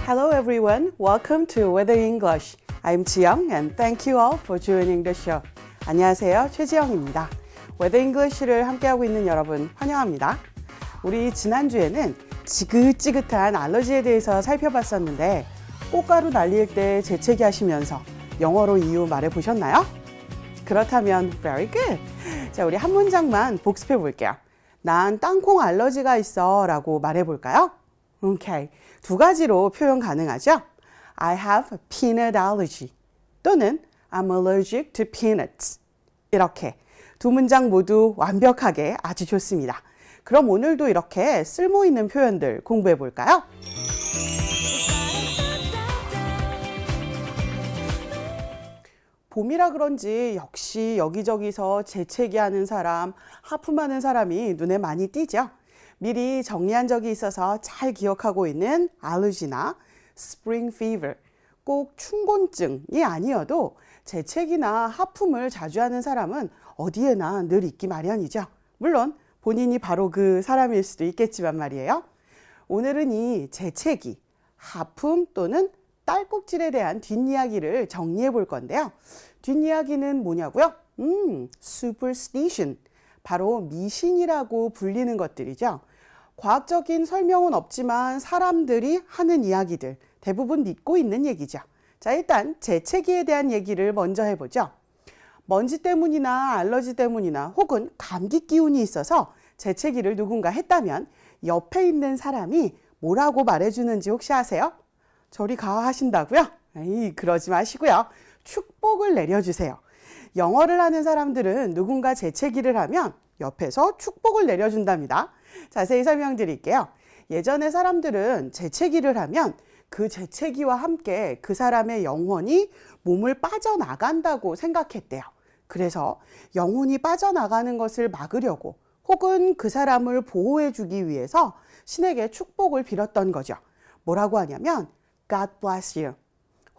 Hello everyone, welcome to Weather English. I'm 지영 and thank you all for joining the show. 안녕하세요, 최지영입니다. Weather English를 함께하고 있는 여러분 환영합니다. 우리 지난주에는 지긋지긋한 알러지에 대해서 살펴봤었는데 꽃가루 날릴 때 재채기 하시면서 영어로 이유 말해보셨나요? 그렇다면 very good. 자, 우리 한 문장만 복습해 볼게요. 난 땅콩 알러지가 있어 라고 말해볼까요? 오케이. 두 가지로 표현 가능하죠? I have peanut allergy 또는 I'm allergic to peanuts. 이렇게 두 문장 모두 완벽하게 아주 좋습니다. 그럼 오늘도 이렇게 쓸모있는 표현들 공부해 볼까요? 봄이라 그런지 역시 여기저기서 재채기하는 사람, 하품하는 사람이 눈에 많이 띄죠. 미리 정리한 적이 있어서 잘 기억하고 있는 알러지나 spring fever, 꼭 춘곤증이 아니어도 재채기나 하품을 자주 하는 사람은 어디에나 늘 있기 마련이죠. 물론 본인이 바로 그 사람일 수도 있겠지만 말이에요. 오늘은 이 재채기, 하품 또는 딸꾹질에 대한 뒷이야기를 정리해 볼 건데요. 뒷이야기는 뭐냐고요? superstition, 바로 미신이라고 불리는 것들이죠. 과학적인 설명은 없지만 사람들이 하는 이야기들, 대부분 믿고 있는 얘기죠. 자, 일단 재채기에 대한 얘기를 먼저 해보죠. 먼지 때문이나 알러지 때문이나 혹은 감기 기운이 있어서 재채기를 누군가 했다면 옆에 있는 사람이 뭐라고 말해주는지 혹시 아세요? 저리 가 하신다고요? 에이, 그러지 마시고요. 축복을 내려주세요. 영어를 하는 사람들은 누군가 재채기를 하면 옆에서 축복을 내려준답니다. 자세히 설명드릴게요. 예전에 사람들은 재채기를 하면 그 재채기와 함께 그 사람의 영혼이 몸을 빠져나간다고 생각했대요. 그래서 영혼이 빠져나가는 것을 막으려고 혹은 그 사람을 보호해주기 위해서 신에게 축복을 빌었던 거죠. 뭐라고 하냐면 God bless you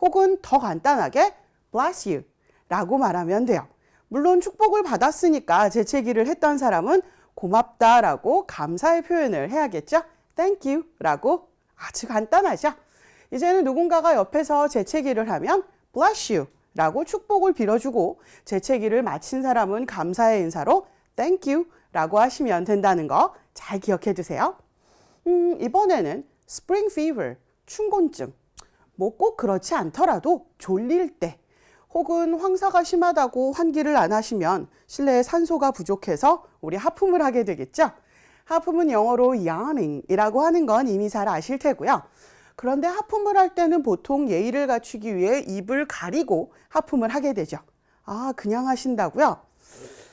혹은 더 간단하게 bless you 라고 말하면 돼요. 물론 축복을 받았으니까 재채기를 했던 사람은 고맙다라고 감사의 표현을 해야겠죠. Thank you 라고 아주 간단하죠. 이제는 누군가가 옆에서 재채기를 하면 bless you 라고 축복을 빌어주고 재채기를 마친 사람은 감사의 인사로 Thank you 라고 하시면 된다는 거 잘 기억해 두세요. 이번에는 spring fever, 춘곤증. 뭐 꼭 그렇지 않더라도 졸릴 때 혹은 황사가 심하다고 환기를 안 하시면 실내에 산소가 부족해서 우리 하품을 하게 되겠죠. 하품은 영어로 yawning이라고 하는 건 이미 잘 아실 테고요. 그런데 하품을 할 때는 보통 예의를 갖추기 위해 입을 가리고 하품을 하게 되죠. 아, 그냥 하신다고요?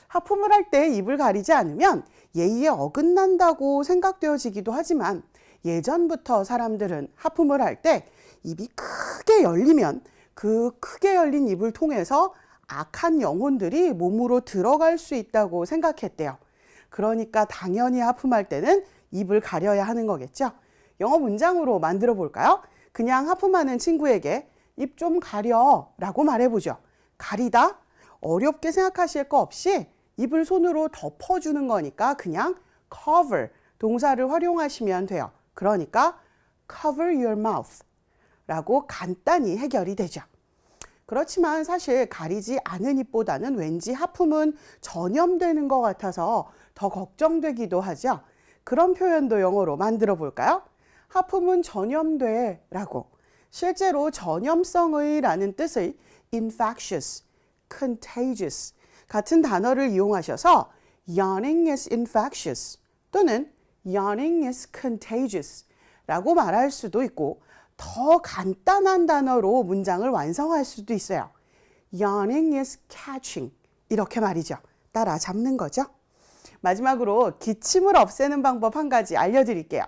하품을 할 때 입을 가리지 않으면 예의에 어긋난다고 생각되어지기도 하지만 예전부터 사람들은 하품을 할 때 입이 크게 열리면 그 크게 열린 입을 통해서 악한 영혼들이 몸으로 들어갈 수 있다고 생각했대요. 그러니까 당연히 하품할 때는 입을 가려야 하는 거겠죠. 영어 문장으로 만들어 볼까요? 그냥 하품하는 친구에게 입 좀 가려 라고 말해보죠. 가리다? 어렵게 생각하실 거 없이 입을 손으로 덮어주는 거니까 그냥 cover, 동사를 활용하시면 돼요. 그러니까 cover your mouth 라고 간단히 해결이 되죠. 그렇지만 사실 가리지 않은 입보다는 왠지 하품은 전염되는 것 같아서 더 걱정되기도 하죠. 그런 표현도 영어로 만들어 볼까요? 하품은 전염돼 라고. 실제로 전염성의 라는 뜻의 infectious, contagious 같은 단어를 이용하셔서 yawning is infectious 또는 yawning is contagious 라고 말할 수도 있고 더 간단한 단어로 문장을 완성할 수도 있어요. yawning is catching 이렇게 말이죠. 따라잡는 거죠. 마지막으로 기침을 없애는 방법 한 가지 알려드릴게요.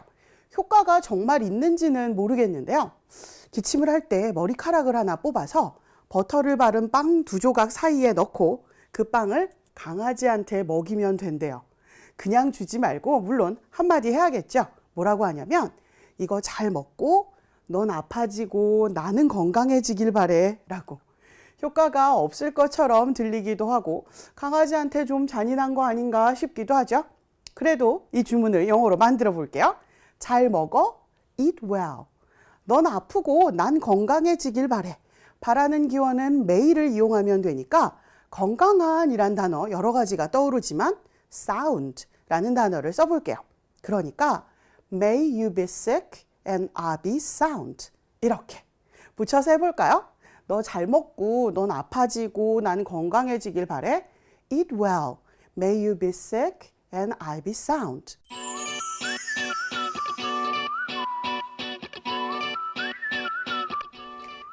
효과가 정말 있는지는 모르겠는데요. 기침을 할 때 머리카락을 하나 뽑아서 버터를 바른 빵 두 조각 사이에 넣고 그 빵을 강아지한테 먹이면 된대요. 그냥 주지 말고 물론 한마디 해야겠죠. 뭐라고 하냐면 이거 잘 먹고 넌 아파지고 나는 건강해지길 바래 라고. 효과가 없을 것처럼 들리기도 하고 강아지한테 좀 잔인한 거 아닌가 싶기도 하죠. 그래도 이 주문을 영어로 만들어 볼게요. 잘 먹어, eat well. 넌 아프고 난 건강해지길 바래. 바라는 기원은 may를 이용하면 되니까 건강한이란 단어 여러 가지가 떠오르지만 sound라는 단어를 써볼게요. 그러니까 may you be sick and I be sound. 이렇게 붙여서 해볼까요? 너 잘 먹고 넌 아파지고 난 건강해지길 바래. Eat well. May you be sick and I be sound.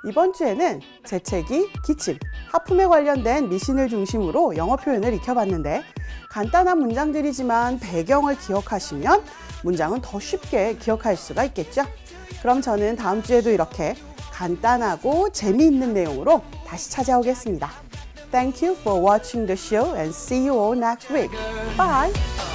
이번 주에는 재채기, 기침, 하품에 관련된 미신을 중심으로 영어 표현을 익혀봤는데 간단한 문장들이지만 배경을 기억하시면 문장은 더 쉽게 기억할 수가 있겠죠? 그럼 저는 다음 주에도 이렇게 간단하고 재미있는 내용으로 다시 찾아오겠습니다. Thank you for watching the show and see you all next week. Bye!